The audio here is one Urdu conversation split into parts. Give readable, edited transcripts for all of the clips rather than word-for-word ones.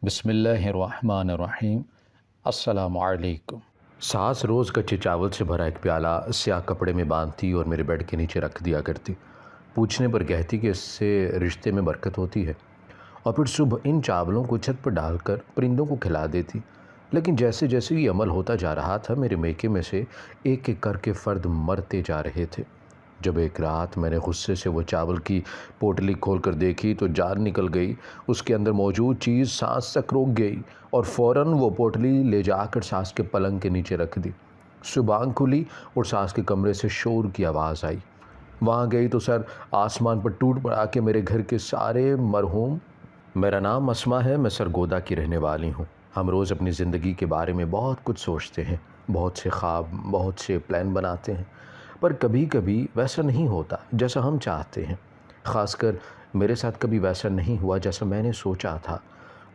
بسم اللہ الرحمن الرحیم۔ السلام علیکم۔ ساس روز کچے چاول سے بھرا ایک پیالہ سیاہ کپڑے میں باندھتی اور میرے بیڈ کے نیچے رکھ دیا کرتی، پوچھنے پر کہتی کہ اس سے رشتے میں برکت ہوتی ہے، اور پھر صبح ان چاولوں کو چھت پر ڈال کر پرندوں کو کھلا دیتی۔ لیکن جیسے جیسے یہ عمل ہوتا جا رہا تھا، میرے میکے میں سے ایک ایک کر کے فرد مرتے جا رہے تھے۔ جب ایک رات میں نے غصے سے وہ چاول کی پوٹلی کھول کر دیکھی تو جان نکل گئی۔ اس کے اندر موجود چیز سانس تک روک گئی اور فوراً وہ پوٹلی لے جا کر ساس کے پلنگ کے نیچے رکھ دی۔ صبح آنکھ کھلی اور ساس کے کمرے سے شور کی آواز آئی۔ وہاں گئی تو سر آسمان پر ٹوٹ پڑا کہ میرے گھر کے سارے مرحوم۔ میرا نام اسما ہے، میں سرگودا کی رہنے والی ہوں۔ ہم روز اپنی زندگی کے بارے میں بہت کچھ سوچتے ہیں، بہت سے خواب، بہت سے پلان بناتے ہیں، پر کبھی کبھی ویسا نہیں ہوتا جیسا ہم چاہتے ہیں۔ خاص کر میرے ساتھ کبھی ویسا نہیں ہوا جیسا میں نے سوچا تھا۔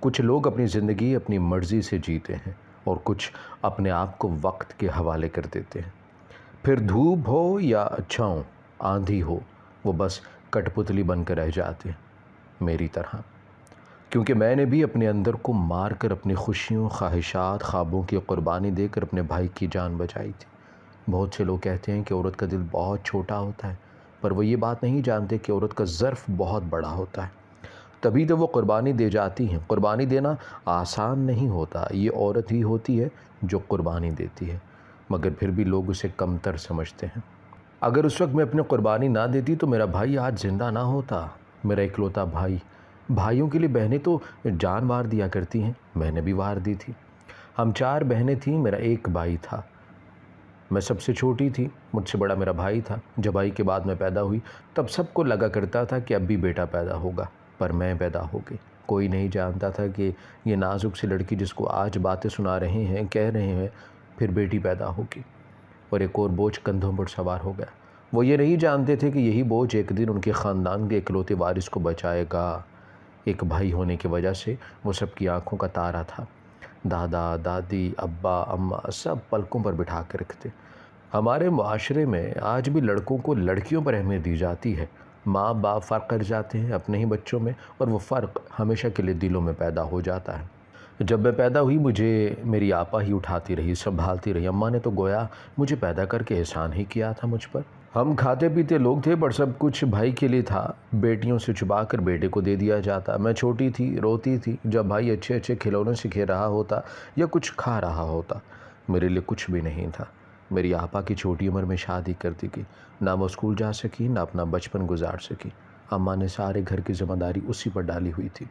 کچھ لوگ اپنی زندگی اپنی مرضی سے جیتے ہیں اور کچھ اپنے آپ کو وقت کے حوالے کر دیتے ہیں۔ پھر دھوپ ہو یا چھاؤں، آندھی ہو، وہ بس کٹ پتلی بن کر رہ جاتے ہیں، میری طرح۔ کیونکہ میں نے بھی اپنے اندر کو مار کر اپنی خوشیوں، خواہشات، خوابوں کی قربانی دے کر اپنے بھائی کی جان بچائی تھی۔ بہت سے لوگ کہتے ہیں کہ عورت کا دل بہت چھوٹا ہوتا ہے، پر وہ یہ بات نہیں جانتے کہ عورت کا ظرف بہت بڑا ہوتا ہے، تبھی تو وہ قربانی دے جاتی ہیں۔ قربانی دینا آسان نہیں ہوتا، یہ عورت ہی ہوتی ہے جو قربانی دیتی ہے، مگر پھر بھی لوگ اسے کمتر سمجھتے ہیں۔ اگر اس وقت میں اپنی قربانی نہ دیتی تو میرا بھائی آج زندہ نہ ہوتا، میرا اکلوتا بھائی۔ بھائیوں کے لیے بہنیں تو جان وار دیا کرتی ہیں، میں نے بھی وار دی تھی۔ ہم 4 بہنیں تھیں، میرا ایک بھائی تھا۔ میں سب سے چھوٹی تھی، مجھ سے بڑا میرا بھائی تھا۔ جب بھائی کے بعد میں پیدا ہوئی تب سب کو لگا کرتا تھا کہ اب بھی بیٹا پیدا ہوگا، پر میں پیدا ہو گئی۔ کوئی نہیں جانتا تھا کہ یہ نازک سی لڑکی جس کو آج باتیں سنا رہے ہیں، کہہ رہے ہیں، پھر بیٹی پیدا ہوگی اور ایک اور بوجھ کندھوں پر سوار ہو گیا۔ وہ یہ نہیں جانتے تھے کہ یہی بوجھ ایک دن ان کے خاندان کے اکلوتے وارث کو بچائے گا۔ ایک بھائی ہونے کی وجہ سے وہ سب کی آنکھوں کا تارا تھا۔ دادا، دادی، ابا، اماں سب پلکوں پر بٹھا کے رکھتے۔ ہمارے معاشرے میں آج بھی لڑکوں کو لڑکیوں پر اہمیت دی جاتی ہے۔ ماں باپ فرق کر جاتے ہیں اپنے ہی بچوں میں، اور وہ فرق ہمیشہ کے لیے دلوں میں پیدا ہو جاتا ہے۔ جب میں پیدا ہوئی مجھے میری آپا ہی اٹھاتی رہی، سنبھالتی رہی۔ اماں نے تو گویا مجھے پیدا کر کے احسان ہی کیا تھا مجھ پر۔ ہم کھاتے پیتے لوگ تھے، پر سب کچھ بھائی کے لیے تھا۔ بیٹیوں سے چھپا کر بیٹے کو دے دیا جاتا۔ میں چھوٹی تھی، روتی تھی جب بھائی اچھے اچھے کھلونے سے کھیل رہا ہوتا یا کچھ کھا رہا ہوتا۔ میرے لیے کچھ بھی نہیں تھا۔ میری آپا کی چھوٹی عمر میں شادی کر دی گئی، نہ وہ اسکول جا سکی، نہ اپنا بچپن گزار سکی۔ اماں نے سارے گھر کی ذمہ داری اسی پر ڈالی ہوئی تھی۔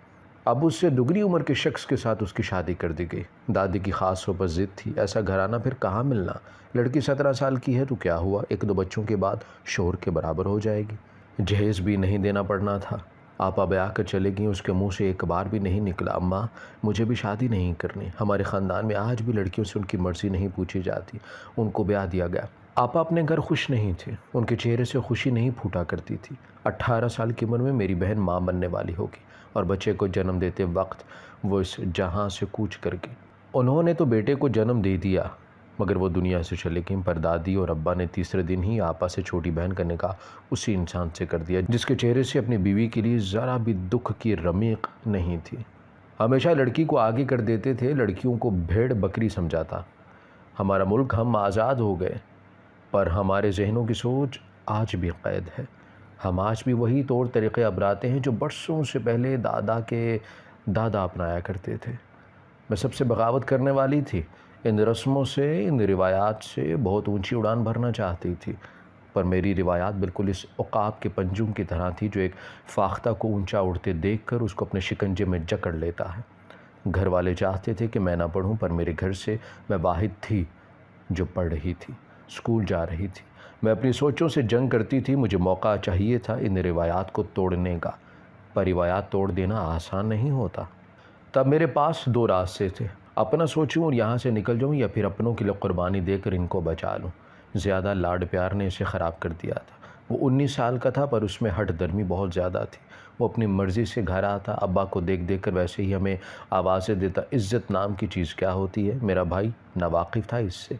اب اس سے دگنی عمر کے شخص کے ساتھ اس کی شادی کر دی گئی۔ دادی کی خاص طور پر ضد تھی، ایسا گھرانہ پھر کہاں ملنا؟ لڑکی 17 سال کی ہے تو کیا ہوا، 1-2 بچوں کے بعد شوہر کے برابر ہو جائے گی۔ جہیز بھی نہیں دینا پڑنا تھا۔ آپا بیاہ کر چلے گئیں، اس کے منہ سے ایک بار بھی نہیں نکلا، اماں مجھے بھی شادی نہیں کرنی۔ ہمارے خاندان میں آج بھی لڑکیوں سے ان کی مرضی نہیں پوچھی جاتی، ان کو بیاہ دیا گیا۔ آپا اپنے گھر خوش نہیں تھے، ان کے چہرے سے خوشی نہیں پھوٹا کرتی تھی۔ 18 سال کی عمر میں میری بہن ماں بننے والی ہوگی، اور بچے کو جنم دیتے وقت وہ اس جہاں سے کوچ کر گئی۔ انہوں نے تو بیٹے کو جنم دے دیا، مگر وہ دنیا سے چلے گئیں۔ پر دادی اور ابا نے تیسرے دن ہی آپا سے چھوٹی بہن کا نکاح اسی انسان سے کر دیا جس کے چہرے سے اپنی بیوی کے لیے ذرا بھی دکھ کی رمیق نہیں تھی۔ ہمیشہ لڑکی کو آگے کر دیتے تھے، لڑکیوں کو بھیڑ بکری سمجھاتا۔ ہمارا ملک، ہم آزاد ہو گئے، پر ہمارے ذہنوں کی سوچ آج بھی قید ہے۔ ہم آج بھی وہی طور طریقے اپناتے ہیں جو برسوں سے پہلے دادا کے دادا اپنایا کرتے تھے۔ میں سب سے بغاوت کرنے والی تھی، ان رسموں سے، ان روایات سے بہت اونچی اڑان بھرنا چاہتی تھی، پر میری روایات بالکل اس عقاب کے پنجوں کی طرح تھی جو ایک فاختہ کو اونچا اڑتے دیکھ کر اس کو اپنے شکنجے میں جکڑ لیتا ہے۔ گھر والے چاہتے تھے کہ میں نہ پڑھوں، پر میرے گھر سے میں واحد تھی جو پڑھ رہی تھی، اسکول جا رہی تھی۔ میں اپنی سوچوں سے جنگ کرتی تھی، مجھے موقع چاہیے تھا ان روایات کو توڑنے کا، پر روایات توڑ دینا آسان نہیں ہوتا۔ تب میرے پاس 2 راستے تھے، اپنا سوچوں اور یہاں سے نکل جاؤں، یا پھر اپنوں کے لیے قربانی دے کر ان کو بچا لوں۔ زیادہ لاڈ پیار نے اسے خراب کر دیا تھا۔ وہ 19 سال کا تھا، پر اس میں ہٹ درمی بہت زیادہ تھی۔ وہ اپنی مرضی سے گھر آتا، ابا کو دیکھ دیکھ کر ویسے ہی ہمیں آوازیں دیتا۔ عزت نام کی چیز کیا ہوتی ہے؟ میرا بھائی ناواقف تھا اس سے۔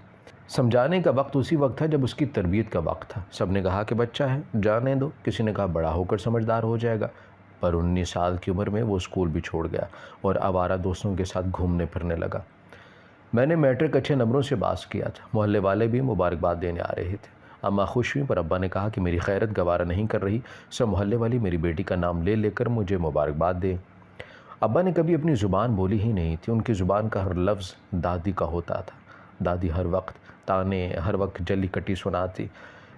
سمجھانے کا وقت اسی وقت تھا جب اس کی تربیت کا وقت تھا۔ سب نے کہا کہ بچہ ہے، جانے دو۔ کسی نے کہا بڑا ہو کر سمجھدار ہو جائے گا۔ پر 19 سال کی عمر میں وہ اسکول بھی چھوڑ گیا اور آوارہ دوستوں کے ساتھ گھومنے پھرنے لگا۔ میں نے میٹرک اچھے نمبروں سے پاس کیا تھا۔ محلے والے بھی مبارکباد دینے آ رہے تھے۔ اماں خوش ہوئی پر ابا نے کہا کہ میری خیرت گوارہ نہیں کر رہی، سب محلے والی میری بیٹی کا نام لے لے کر مجھے مبارکباد دیں۔ ابا نے کبھی اپنی زبان بولی ہی نہیں تھی، ان کی زبان کا ہر لفظ دادی کا ہوتا تھا۔ دادی ہر وقت تانے، ہر وقت جلی کٹی سناتی،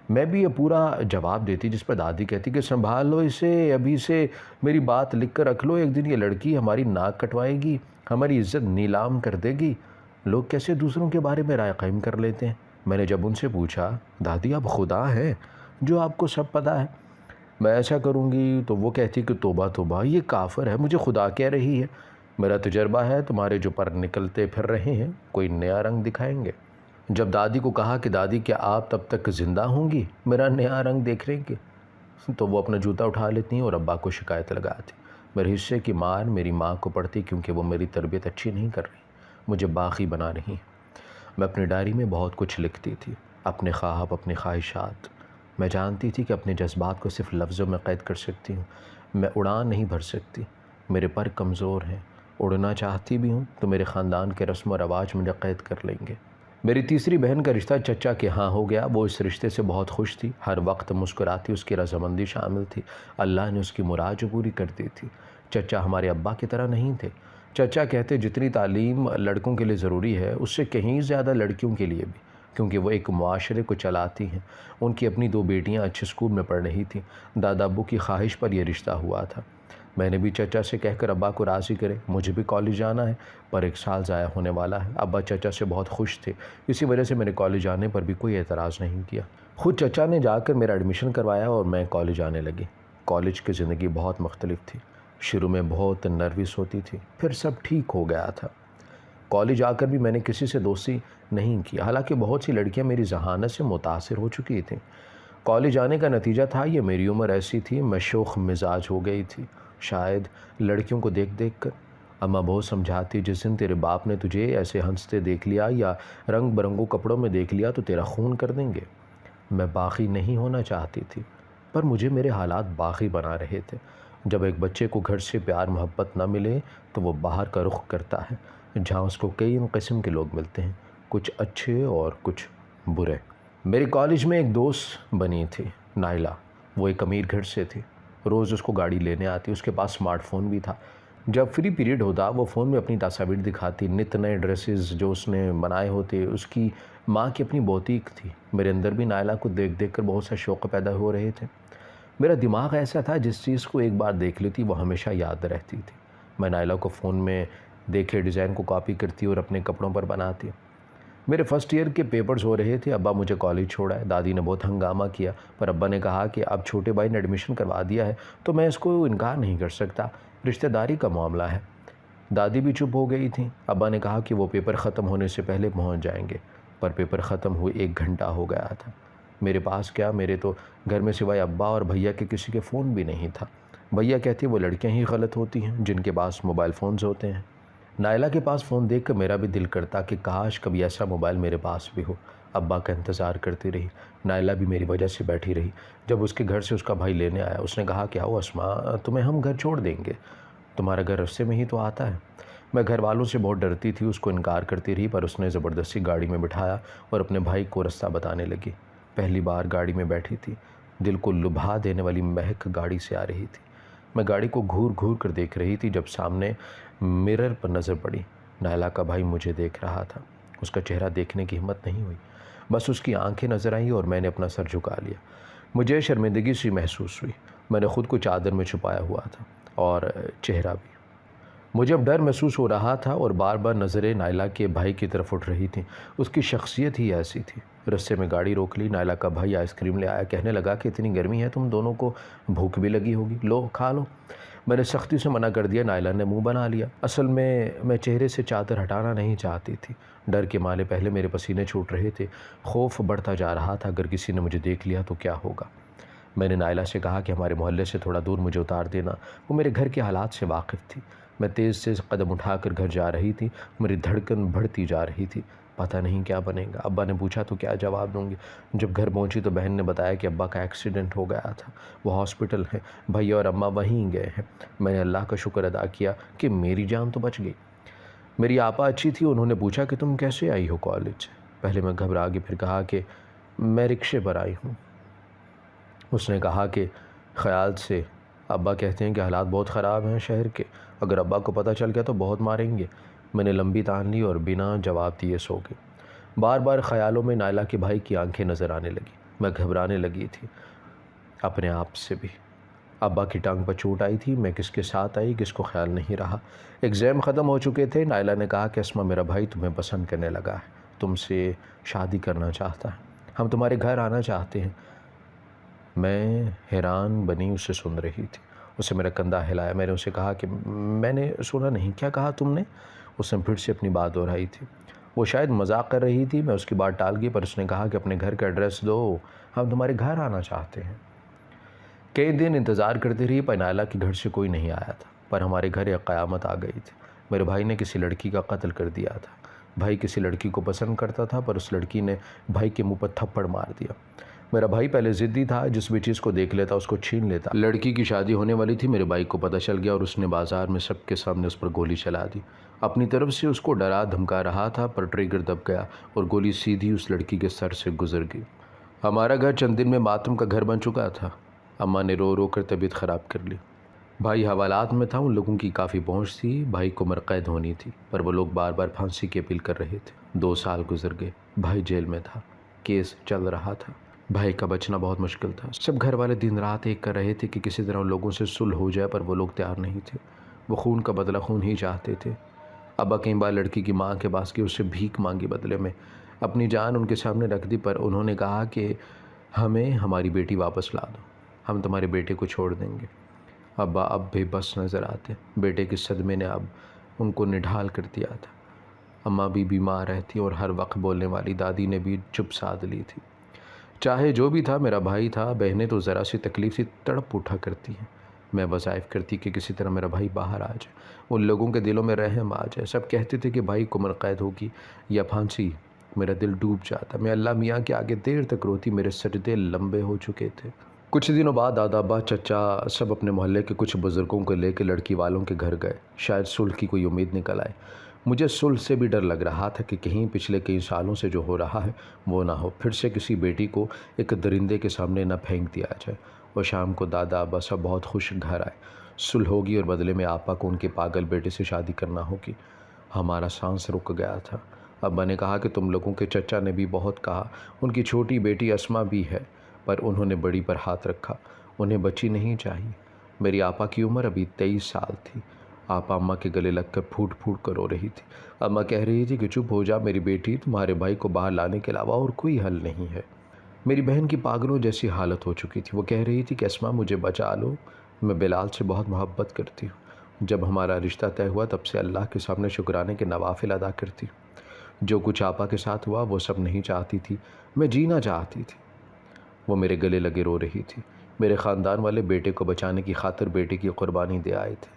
میں بھی یہ پورا جواب دیتی، جس پر دادی کہتی کہ سنبھال لو اسے، ابھی سے میری بات لکھ کر رکھ لو، ایک دن یہ لڑکی ہماری ناک کٹوائے گی، ہماری عزت نیلام کر دے گی۔ لوگ کیسے دوسروں کے بارے میں رائے قائم کر لیتے ہیں؟ میں نے جب ان سے پوچھا، دادی آپ خدا ہیں جو آپ کو سب پتہ ہے، میں ایسا کروں گی، تو وہ کہتی کہ توبہ توبہ، یہ کافر ہے، مجھے خدا کہہ رہی ہے۔ میرا تجربہ ہے تمہارے جو پر نکلتے پھر رہے ہیں کوئی نیا رنگ دکھائیں گے۔ جب دادی کو کہا کہ دادی کیا آپ تب تک زندہ ہوں گی، میرا نیا رنگ دیکھ رہے گے، تو وہ اپنا جوتا اٹھا لیتی اور ابا کو شکایت لگاتی۔ میرے حصے کی مار میری ماں کو پڑتی کیونکہ وہ میری تربیت اچھی نہیں کر رہی، مجھے باغی بنا رہی۔ میں اپنی ڈائری میں بہت کچھ لکھتی تھی، اپنے خواب، اپنی خواہشات۔ میں جانتی تھی کہ اپنے جذبات کو صرف لفظوں میں قید کر سکتی ہوں، میں اڑان نہیں بھر سکتی، میرے پر کمزور ہیں، اڑنا چاہتی بھی ہوں تو میرے خاندان کے رسم و رواج مجھے قید کر لیں گے۔ میری تیسری بہن کا رشتہ چچا کے ہاں ہو گیا، وہ اس رشتے سے بہت خوش تھی، ہر وقت مسکراتی، اس کی رضامندی شامل تھی، اللہ نے اس کی مراد جو پوری کر دی تھی۔ چچا ہمارے ابا کی طرح نہیں تھے، چچا کہتے جتنی تعلیم لڑکوں کے لیے ضروری ہے اس سے کہیں زیادہ لڑکیوں کے لیے بھی، کیونکہ وہ ایک معاشرے کو چلاتی ہیں۔ ان کی اپنی 2 بیٹیاں اچھے اسکول میں پڑھ رہی تھیں، دادا ابو کی خواہش پر یہ رشتہ ہوا تھا۔ میں نے بھی چچا سے کہہ کر ابا کو راضی کرے، مجھے بھی کالج جانا ہے، پر 1 سال ضائع ہونے والا ہے۔ ابا چچا سے بہت خوش تھے، اسی وجہ سے میں نے کالج جانے پر بھی کوئی اعتراض نہیں کیا۔ خود چچا نے جا کر میرا ایڈمیشن کروایا اور میں کالج جانے لگی۔ کالج کی زندگی بہت مختلف تھی، شروع میں بہت نروس ہوتی تھی، پھر سب ٹھیک ہو گیا تھا۔ کالج آ کر بھی میں نے کسی سے دوستی نہیں کی، حالانکہ بہت سی لڑکیاں میری ذہانت سے متاثر ہو چکی تھیں۔ کالج آنے کا نتیجہ تھا یہ میری عمر ایسی تھی، میں شوخ مزاج ہو گئی تھی، شاید لڑکیوں کو دیکھ دیکھ کر۔ اماں بہت سمجھاتی، جس دن تیرے باپ نے تجھے ایسے ہنستے دیکھ لیا یا رنگ برنگوں کپڑوں میں دیکھ لیا تو تیرا خون کر دیں گے۔ میں باغی نہیں ہونا چاہتی تھی، پر مجھے میرے حالات باغی بنا رہے تھے۔ جب ایک بچے کو گھر سے پیار محبت نہ ملے تو وہ باہر کا رخ کرتا ہے، جہاں اس کو کئی قسم کے لوگ ملتے ہیں، کچھ اچھے اور کچھ برے۔ میری کالج میں ایک دوست بنی تھی، نائلہ، وہ ایک امیر گھر سے تھی۔ روز اس کو گاڑی لینے آتی، اس کے پاس اسمارٹ فون بھی تھا۔ جب فری پیریڈ ہوتا وہ فون میں اپنی تصاویر دکھاتی، نت نئے ڈریسز جو اس نے بنائے ہوتے۔ اس کی ماں کی اپنی بوتیک تھی۔ میرے اندر بھی نائلہ کو دیکھ دیکھ کر بہت سا شوق پیدا ہو رہے تھے۔ میرا دماغ ایسا تھا جس چیز کو ایک بار دیکھ لیتی وہ ہمیشہ یاد رہتی تھی۔ میں نائلہ کو فون میں دیکھے ڈیزائن کو کاپی کرتی اور اپنے کپڑوں پر بناتی۔ میرے فرسٹ ایئر کے پیپرز ہو رہے تھے، ابا مجھے کالج چھوڑا ہے۔ دادی نے بہت ہنگامہ کیا، پر ابا نے کہا کہ اب چھوٹے بھائی نے ایڈمیشن کروا دیا ہے تو میں اس کو انکار نہیں کر سکتا، رشتہ داری کا معاملہ ہے۔ دادی بھی چپ ہو گئی تھیں۔ ابا نے کہا کہ وہ پیپر ختم ہونے سے پہلے پہنچ جائیں گے، پر پیپر ختم ہوئے 1 گھنٹہ ہو گیا تھا۔ میرے پاس کیا، میرے تو گھر میں سوائے ابا اور بھیا کے کسی کے فون بھی نہیں تھا۔ بھیا کہتے وہ لڑکیاں ہی غلط ہوتی ہیں جن کے پاس موبائل فونز ہوتے ہیں۔ نائلہ کے پاس فون دیکھ کر میرا بھی دل کرتا کہ کاش کبھی ایسا موبائل میرے پاس بھی ہو۔ ابا کا انتظار کرتی رہی۔ نائلہ بھی میری وجہ سے بیٹھی رہی۔ جب اس کے گھر سے اس کا بھائی لینے آیا، اس نے کہا کہ آؤ اسماء، تمہیں ہم گھر چھوڑ دیں گے، تمہارا گھر رستے میں ہی تو آتا ہے۔ میں گھر والوں سے بہت ڈرتی تھی، اس کو انکار کرتی رہی، پر اس نے زبردستی گاڑی میں بٹھایا اور اپنے بھائی کو رستہ بتانے لگی۔ پہلی بار گاڑی میں بیٹھی تھی، دل کو لبھا دینے والی مہک گاڑی سے آ رہی تھی۔ میں گاڑی کو گھور گھور کر دیکھ رہی تھی، جب سامنے مرر پر نظر پڑی۔ نائلہ کا بھائی مجھے دیکھ رہا تھا، اس کا چہرہ دیکھنے کی ہمت نہیں ہوئی، بس اس کی آنکھیں نظر آئیں اور میں نے اپنا سر جھکا لیا۔ مجھے شرمندگی سی محسوس ہوئی، میں نے خود کو چادر میں چھپایا ہوا تھا اور چہرہ بھی۔ مجھے اب ڈر محسوس ہو رہا تھا اور بار بار نظریں نائلہ کے بھائی کی طرف اٹھ رہی تھیں، اس کی شخصیت ہی ایسی تھی۔ رستے میں گاڑی روک لی، نائلہ کا بھائی آئس کریم لے آیا، کہنے لگا کہ اتنی گرمی ہے تم دونوں کو بھوک بھی لگی ہوگی، لو کھا لو۔ میں نے سختی سے منع کر دیا، نائلہ نے منہ بنا لیا۔ اصل میں چہرے سے چادر ہٹانا نہیں چاہتی تھی، ڈر کے مارے پہلے میرے پسینے چھوٹ رہے تھے، خوف بڑھتا جا رہا تھا اگر کسی نے مجھے دیکھ لیا تو کیا ہوگا۔ میں نے نائلہ سے کہا کہ ہمارے محلے سے تھوڑا دور مجھے اتار دینا، وہ میرے گھر کے حالات سے واقف تھی۔ میں تیز قدم اٹھا کر گھر جا رہی تھی، میری دھڑکن بڑھتی جا رہی تھی۔ پتہ نہیں کیا بنے گا۔ ابا نے پوچھا تو کیا جواب دوں گی؟ جب گھر پہنچی تو بہن نے بتایا کہ ابا کا ایکسیڈنٹ ہو گیا تھا، وہ ہاسپٹل ہیں، بھائی اور اماں وہیں گئے ہیں۔ میں نے اللہ کا شکر ادا کیا کہ میری جان تو بچ گئی۔ میری آپا اچھی تھی، انہوں نے پوچھا کہ تم کیسے آئی ہو کالج سے؟ پہلے میں گھبرا گئی، پھر کہا کہ میں رکشے پر آئی ہوں۔ اس نے کہا کہ خیال سے، ابا کہتے ہیں کہ حالات بہت خراب ہیں شہر کے، اگر ابا کو پتہ چل گیا تو بہت ماریں گے۔ میں نے لمبی تان لی اور بنا جواب دیے سو گئی۔ بار بار خیالوں میں نائلہ کے بھائی کی آنکھیں نظر آنے لگی۔ میں گھبرانے لگی تھی اپنے آپ سے بھی۔ ابا کی ٹانگ پر چوٹ آئی تھی، میں کس کے ساتھ آئی کس کو خیال نہیں رہا۔ ایگزام ختم ہو چکے تھے۔ نائلہ نے کہا کہ اسما میرا بھائی تمہیں پسند کرنے لگا ہے، تم سے شادی کرنا چاہتا ہے، ہم تمہارے گھر آنا چاہتے ہیں۔ میں حیران بنی اسے سن رہی تھی۔ اسے میرا کندھا ہلایا۔ میں نے اسے کہا کہ میں نے سنا نہیں، کیا کہا تم نے؟ اس نے پھر سے اپنی بات دہرائی تھی۔ وہ شاید مذاق کر رہی تھی، میں اس کی بات ٹال گئی، پر اس نے کہا کہ اپنے گھر کا ایڈریس دو، ہم تمہارے گھر آنا چاہتے ہیں۔ کئی دن انتظار کرتی رہی پر نائلہ کے گھر سے کوئی نہیں آیا تھا، پر ہمارے گھر ایک قیامت آ گئی تھی۔ میرے بھائی نے کسی لڑکی کا قتل کر دیا تھا۔ بھائی کسی لڑکی کو پسند کرتا تھا، پر اس لڑکی نے بھائی کے منہ پر تھپڑ مار دیا۔ میرا بھائی پہلے ضدی تھا، جس بھی چیز کو دیکھ لیتا اس کو چھین لیتا۔ لڑکی کی شادی ہونے والی تھی، میرے بھائی کو پتہ چل گیا اور اس نے بازار میں سب کے سامنے اس پر گولی چلا دی۔ اپنی طرف سے اس کو ڈرا دھمکا رہا تھا، پر ٹریگر دب گیا اور گولی سیدھی اس لڑکی کے سر سے گزر گئی۔ ہمارا گھر چند دن میں ماتم کا گھر بن چکا تھا۔ اماں نے رو رو کر طبیعت خراب کر لی۔ بھائی حوالات میں تھا، ان لوگوں کی کافی پہنچ تھی، بھائی کو عمر قید ہونی تھی، پر وہ لوگ بار بار پھانسی کی اپیل کر رہے تھے۔ 2 سال گزر گئے، بھائی جیل میں تھا، کیس چل رہا تھا۔ بھائی کا بچنا بہت مشکل تھا۔ سب گھر والے دن رات ایک کر رہے تھے کہ کسی طرح ان لوگوں سے صلح ہو جائے، پر وہ لوگ تیار نہیں تھے۔ وہ خون کا بدلہ خون ہی چاہتے تھے۔ ابا کئی بار لڑکی کی ماں کے پاس گئے، اس سے بھیک مانگی، بدلے میں اپنی جان ان کے سامنے رکھ دی، پر انہوں نے کہا کہ ہمیں ہماری بیٹی واپس لا دو، ہم تمہارے بیٹے کو چھوڑ دیں گے۔ ابا اب بے بس نظر آتے، بیٹے کے صدمے نے اب ان کو نڈھال کر دیا تھا۔ اماں بھی بیمار رہتی اور ہر وقت بولنے والی دادی نے بھی چپ سادھ لی تھی۔ چاہے جو بھی تھا، میرا بھائی تھا، بہنیں تو ذرا سی تکلیف سے تڑپ اٹھا کرتی ہیں۔ میں وظائف کرتی کہ کسی طرح میرا بھائی باہر آ جائے، ان لوگوں کے دلوں میں رحم آ جائے۔ سب کہتے تھے کہ بھائی کو عمر قید ہوگی یا پھانسی۔ میرا دل ڈوب جاتا، میں اللہ میاں کے آگے دیر تک روتی، میرے سجدے لمبے ہو چکے تھے۔ کچھ دنوں بعد دادا ابا چچا سب اپنے محلے کے کچھ بزرگوں کو لے کے لڑکی والوں کے گھر گئے، شاید صلح کی کوئی امید نکل آئے۔ مجھے صلح سے بھی ڈر لگ رہا تھا کہ کہیں پچھلے کئی سالوں سے جو ہو رہا ہے وہ نہ ہو، پھر سے کسی بیٹی کو ایک درندے کے سامنے نہ پھینک دیا جائے۔ اور شام کو دادا ابا سب بہت خوش گھر آئے۔ صلح ہوگی اور بدلے میں آپا کو ان کے پاگل بیٹے سے شادی کرنا ہوگی۔ ہمارا سانس رک گیا تھا۔ ابا نے کہا کہ تم لوگوں کے چچا نے بھی بہت کہا، ان کی چھوٹی بیٹی اسما بھی ہے، پر انہوں نے بڑی پر ہاتھ رکھا، انہیں بچی نہیں چاہیے۔ میری آپا کی عمر ابھی 23 سال تھی۔ آپا اماں کے گلے لگ کر پھوٹ پھوٹ کر رو رہی تھی۔ اماں کہہ رہی تھی کہ چپ ہو جا میری بیٹی، تمہارے بھائی کو باہر لانے کے علاوہ اور کوئی حل نہیں ہے۔ میری بہن کی پاگلوں جیسی حالت ہو چکی تھی۔ وہ کہہ رہی تھی کہ اسما مجھے بچا لو، میں بلال سے بہت محبت کرتی ہوں۔ جب ہمارا رشتہ طے ہوا تب سے اللہ کے سامنے شکرانے کے نوافل ادا کرتی ہوں۔ جو کچھ آپا کے ساتھ ہوا وہ سب نہیں چاہتی تھی، میں جینا چاہتی تھی۔ وہ میرے گلے لگے رو رہی تھی۔ میرے خاندان والے بیٹے کو بچانے کی خاطر بیٹے کی قربانی دے آئے تھے۔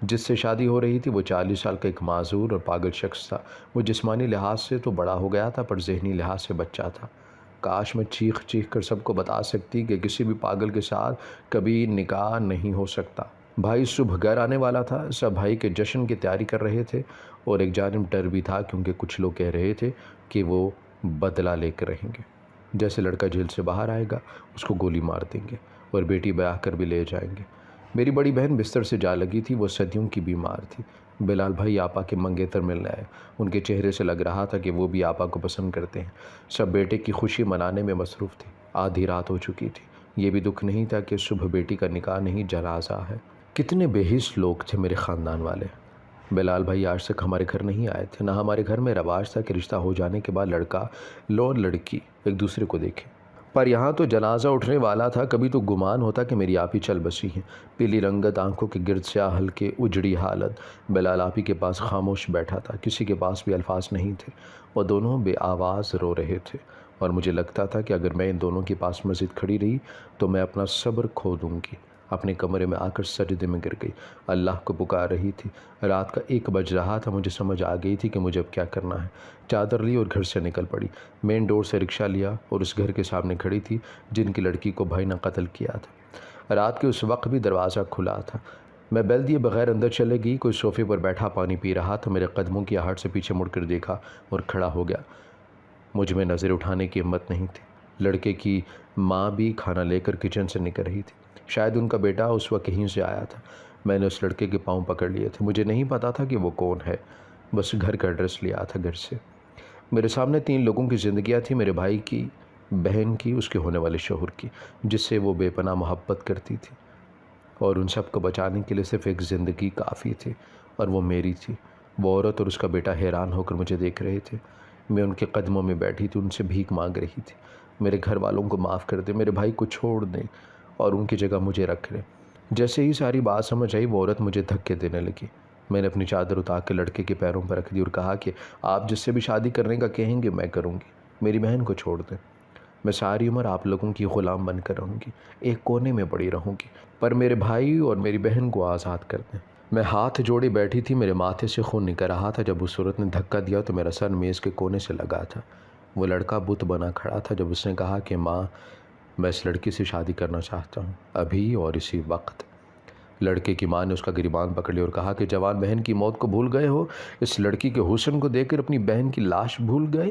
جس سے شادی ہو رہی تھی وہ 40 سال کا ایک معذور اور پاگل شخص تھا۔ وہ جسمانی لحاظ سے تو بڑا ہو گیا تھا، پر ذہنی لحاظ سے بچہ تھا۔ کاش میں چیخ چیخ کر سب کو بتا سکتی کہ کسی بھی پاگل کے ساتھ کبھی نکاح نہیں ہو سکتا۔ بھائی صبح گھر آنے والا تھا، سب بھائی کے جشن کی تیاری کر رہے تھے، اور ایک جانب ڈر بھی تھا کیونکہ کچھ لوگ کہہ رہے تھے کہ وہ بدلہ لے کر رہیں گے۔ جیسے لڑکا جیل سے باہر آئے گا اس کو گولی مار دیں گے اور بیٹی بیاہ کر بھی لے جائیں گے۔ میری بڑی بہن بستر سے جا لگی تھی، وہ صدیوں کی بیمار تھی۔ بلال بھائی آپا کے منگیتر ملنے آئے، ان کے چہرے سے لگ رہا تھا کہ وہ بھی آپا کو پسند کرتے ہیں۔ سب بیٹے کی خوشی منانے میں مصروف تھے۔ آدھی رات ہو چکی تھی، یہ بھی دکھ نہیں تھا کہ صبح بیٹی کا نکاح نہیں جنازہ ہے۔ کتنے بے حس لوگ تھے میرے خاندان والے۔ بلال بھائی آج تک ہمارے گھر نہیں آئے تھے، نہ ہمارے گھر میں رواج تھا کہ رشتہ ہو جانے کے بعد لڑکا اور لڑکی ایک دوسرے کو دیکھے، پر یہاں تو جنازہ اٹھنے والا تھا۔ کبھی تو گمان ہوتا کہ میری آپی چل بسی ہیں، پیلی رنگت، آنکھوں کے گرد سیاہ ہلکے، اجڑی حالت۔ بلال آپی کے پاس خاموش بیٹھا تھا، کسی کے پاس بھی الفاظ نہیں تھے، وہ دونوں بے آواز رو رہے تھے، اور مجھے لگتا تھا کہ اگر میں ان دونوں کے پاس مزید کھڑی رہی تو میں اپنا صبر کھو دوں گی۔ اپنے کمرے میں آ کر سجدے میں گر گئی، اللہ کو پکار رہی تھی۔ رات کا 1 بج رہا تھا، مجھے سمجھ آ گئی تھی کہ مجھے اب کیا کرنا ہے۔ چادر لی اور گھر سے نکل پڑی۔ مین ڈور سے رکشہ لیا اور اس گھر کے سامنے کھڑی تھی جن کی لڑکی کو بھائی نے قتل کیا تھا۔ رات کے اس وقت بھی دروازہ کھلا تھا۔ میں بیل دیے بغیر اندر چلے گئی۔ کوئی صوفے پر بیٹھا پانی پی رہا تھا۔ میرے قدموں کی آہٹ سے پیچھے مڑ کر دیکھا اور کھڑا ہو گیا۔ مجھ میں نظر اٹھانے کی ہمت نہیں تھی۔ لڑکے کی ماں بھی کھانا لے کر کچن سے نکل رہی تھی۔ شاید ان کا بیٹا اس وقت کہیں سے آیا تھا۔ میں نے اس لڑکے کے پاؤں پکڑ لیے تھے۔ مجھے نہیں پتا تھا کہ وہ کون ہے، بس گھر کا ایڈریس لیا تھا گھر سے۔ میرے سامنے 3 لوگوں کی زندگیاں تھیں، میرے بھائی کی، بہن کی، اس کے ہونے والے شوہر کی، جس سے وہ بے پناہ محبت کرتی تھی، اور ان سب کو بچانے کے لیے صرف ایک زندگی کافی تھی، اور وہ میری تھی۔ وہ عورت اور اس کا بیٹا حیران ہو کر مجھے دیکھ رہے تھے۔ میں ان کے قدموں میں بیٹھی تھی، ان سے بھیک مانگ رہی تھی، میرے گھر والوں کو معاف کر دیں، میرے بھائی کو چھوڑ دیں اور ان کی جگہ مجھے رکھ لیں۔ جیسے ہی ساری بات سمجھ آئی، وہ عورت مجھے دھکے دینے لگی۔ میں نے اپنی چادر اتار کے لڑکے کے پیروں پر رکھ دی اور کہا کہ آپ جس سے بھی شادی کرنے کا کہیں گے میں کروں گی، میری بہن کو چھوڑ دیں۔ میں ساری عمر آپ لوگوں کی غلام بن کر رہوں گی، ایک کونے میں پڑی رہوں گی، پر میرے بھائی اور میری بہن کو آزاد کر دیں۔ میں ہاتھ جوڑے بیٹھی تھی، میرے ماتھے سے خون نکل رہا تھا۔ جب اس عورت نے دھکا دیا تو میرا سر میز کے کونے سے لگا تھا۔ وہ لڑکا بت بنا کھڑا تھا جب اس نے کہا کہ ماں، میں اس لڑکی سے شادی کرنا چاہتا ہوں، ابھی اور اسی وقت۔ لڑکے کی ماں نے اس کا گریبان پکڑ لیا اور کہا کہ جوان بہن کی موت کو بھول گئے ہو، اس لڑکی کے حسن کو دیکھ کر اپنی بہن کی لاش بھول گئے؟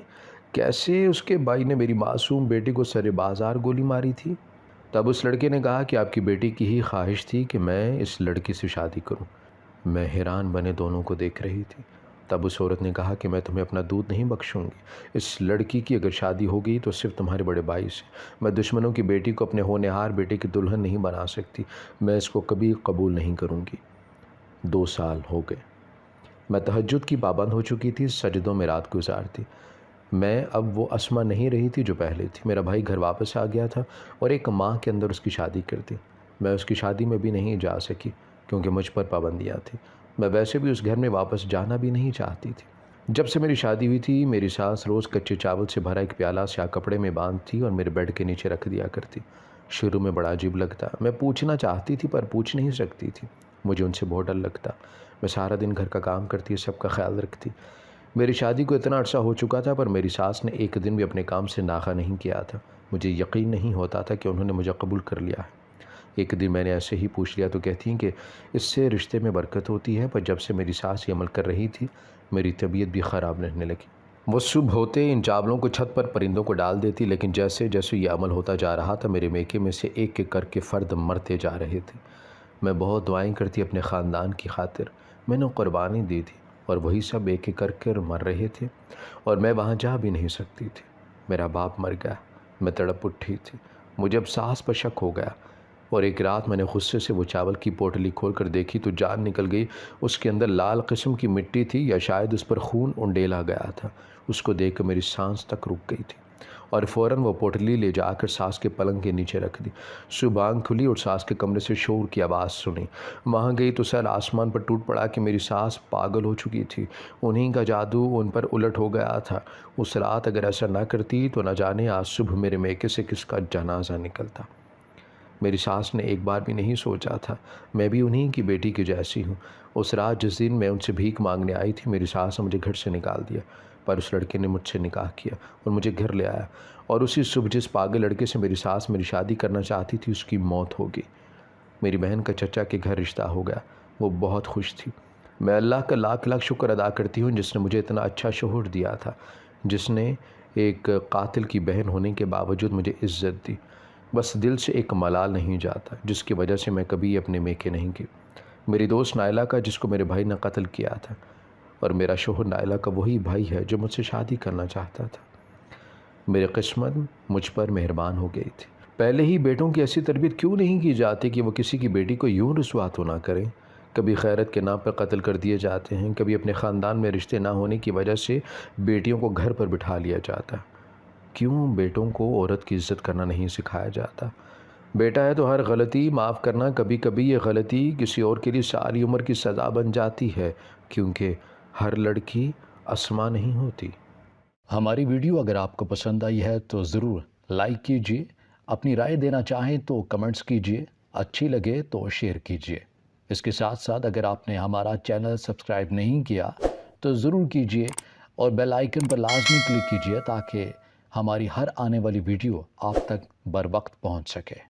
کیسے اس کے بھائی نے میری معصوم بیٹی کو سر بازار گولی ماری تھی؟ تب اس لڑکے نے کہا کہ آپ کی بیٹی کی ہی خواہش تھی کہ میں اس لڑکی سے شادی کروں۔ میں حیران بنے دونوں کو دیکھ رہی تھی۔ تب اس عورت نے کہا کہ میں تمہیں اپنا دودھ نہیں بخشوں گی، اس لڑکی کی اگر شادی ہو گئی تو صرف تمہارے بڑے بھائی سے۔ میں دشمنوں کی بیٹی کو اپنے ہونہار بیٹے کی دلہن نہیں بنا سکتی، میں اس کو کبھی قبول نہیں کروں گی۔ 2 سال ہو گئے۔ میں تہجد کی پابند ہو چکی تھی، سجدوں میں رات گزارتی۔ میں اب وہ اسما نہیں رہی تھی جو پہلے تھی۔ میرا بھائی گھر واپس آ گیا تھا اور 1 ماہ کے اندر اس کی شادی کر دی۔ میں اس کی شادی میں بھی نہیں جا سکی کیونکہ مجھ پر پابندیاں تھیں۔ میں ویسے بھی اس گھر میں واپس جانا بھی نہیں چاہتی تھی۔ جب سے میری شادی ہوئی تھی، میری ساس روز کچے چاول سے بھرا ایک پیالہ سیاہ کپڑے میں باندھتی اور میرے بیڈ کے نیچے رکھ دیا کرتی۔ شروع میں بڑا عجیب لگتا، میں پوچھنا چاہتی تھی پر پوچھ نہیں سکتی تھی، مجھے ان سے بہت ڈر لگتا۔ میں سارا دن گھر کا کام کرتی، سب کا خیال رکھتی۔ میری شادی کو اتنا عرصہ ہو چکا تھا پر میری ساس نے ایک دن بھی اپنے کام سے ناغہ نہیں کیا تھا۔ مجھے یقین نہیں ہوتا تھا کہ انہوں نے مجھے قبول کر لیا ہے۔ ایک دن میں نے ایسے ہی پوچھ لیا تو کہتی ہیں کہ اس سے رشتے میں برکت ہوتی ہے، پر جب سے میری ساس یہ عمل کر رہی تھی میری طبیعت بھی خراب رہنے لگی۔ وہ صبح ہوتے ان چاولوں کو چھت پر پرندوں کو ڈال دیتی، لیکن جیسے جیسے یہ عمل ہوتا جا رہا تھا میرے میکے میں سے ایک ایک کر کے فرد مرتے جا رہے تھے۔ میں بہت دعائیں کرتی اپنے خاندان کی خاطر، میں نے قربانی دی تھی اور وہی سب ایک ایک کر کے مر رہے تھے اور میں وہاں جا بھی نہیں سکتی تھی۔ میرا باپ مر گیا، میں تڑپ اٹھی تھی، مجھے اب ساس پر شک ہو گیا، اور ایک رات میں نے غصے سے وہ چاول کی پوٹلی کھول کر دیکھی تو جان نکل گئی۔ اس کے اندر لال قسم کی مٹی تھی یا شاید اس پر خون انڈیلا گیا تھا۔ اس کو دیکھ کر میری سانس تک رک گئی تھی اور فوراً وہ پوٹلی لے جا کر ساس کے پلنگ کے نیچے رکھ دی۔ صبح آنکھ کھلی اور ساس کے کمرے سے شور کی آواز سنی۔ وہاں گئی تو سر آسمان پر ٹوٹ پڑا کہ میری ساس پاگل ہو چکی تھی، انہیں کا جادو ان پر الٹ ہو گیا تھا۔ اس رات اگر ایسا نہ کرتی تو نہ جانے آج صبح میرے میکے سے کس کا جنازہ نکلتا۔ میری ساس نے ایک بار بھی نہیں سوچا تھا میں بھی انہیں کی بیٹی کی جیسی ہوں۔ اس رات جس دن میں ان سے بھیک مانگنے آئی تھی میری ساس نے مجھے گھر سے نکال دیا، پر اس لڑکے نے مجھ سے نکاح کیا اور مجھے گھر لے آیا، اور اسی صبح جس پاگل لڑکے سے میری ساس میری شادی کرنا چاہتی تھی اس کی موت ہو گئی۔ میری بہن کا چچا کے گھر رشتہ ہو گیا، وہ بہت خوش تھی۔ میں اللہ کا لاکھ لاکھ شکر ادا کرتی ہوں جس نے مجھے اتنا اچھا شوہر دیا تھا، جس نے ایک قاتل کی بہن ہونے کے باوجود مجھے عزت دی۔ بس دل سے ایک ملال نہیں جاتا جس کی وجہ سے میں کبھی اپنے میکے نہیں گئی۔ میری دوست نائلہ کا جس کو میرے بھائی نے قتل کیا تھا، اور میرا شوہر نائلہ کا وہی بھائی ہے جو مجھ سے شادی کرنا چاہتا تھا۔ میری قسمت مجھ پر مہربان ہو گئی تھی۔ پہلے ہی بیٹوں کی ایسی تربیت کیوں نہیں کی جاتی کہ وہ کسی کی بیٹی کو یوں رسوا تو نہ کریں؟ کبھی غیرت کے نام پر قتل کر دیے جاتے ہیں، کبھی اپنے خاندان میں رشتے نہ ہونے کی وجہ سے بیٹیوں کو گھر پر بٹھا لیا جاتا ہے۔ کیوں بیٹوں کو عورت کی عزت کرنا نہیں سکھایا جاتا؟ بیٹا ہے تو ہر غلطی معاف کرنا، کبھی کبھی یہ غلطی کسی اور کے لیے ساری عمر کی سزا بن جاتی ہے، کیونکہ ہر لڑکی اسما نہیں ہوتی۔ ہماری ویڈیو اگر آپ کو پسند آئی ہے تو ضرور لائک کیجیے، اپنی رائے دینا چاہیں تو کمنٹس کیجیے۔ اچھی لگے تو شیئر کیجیے۔ اس کے ساتھ ساتھ اگر آپ نے ہمارا چینل سبسکرائب نہیں کیا تو ضرور کیجیے اور بیل آئیکن پر لازمی کلک کیجیے تاکہ ہماری ہر آنے والی ویڈیو آپ تک بر وقت پہنچ سکے۔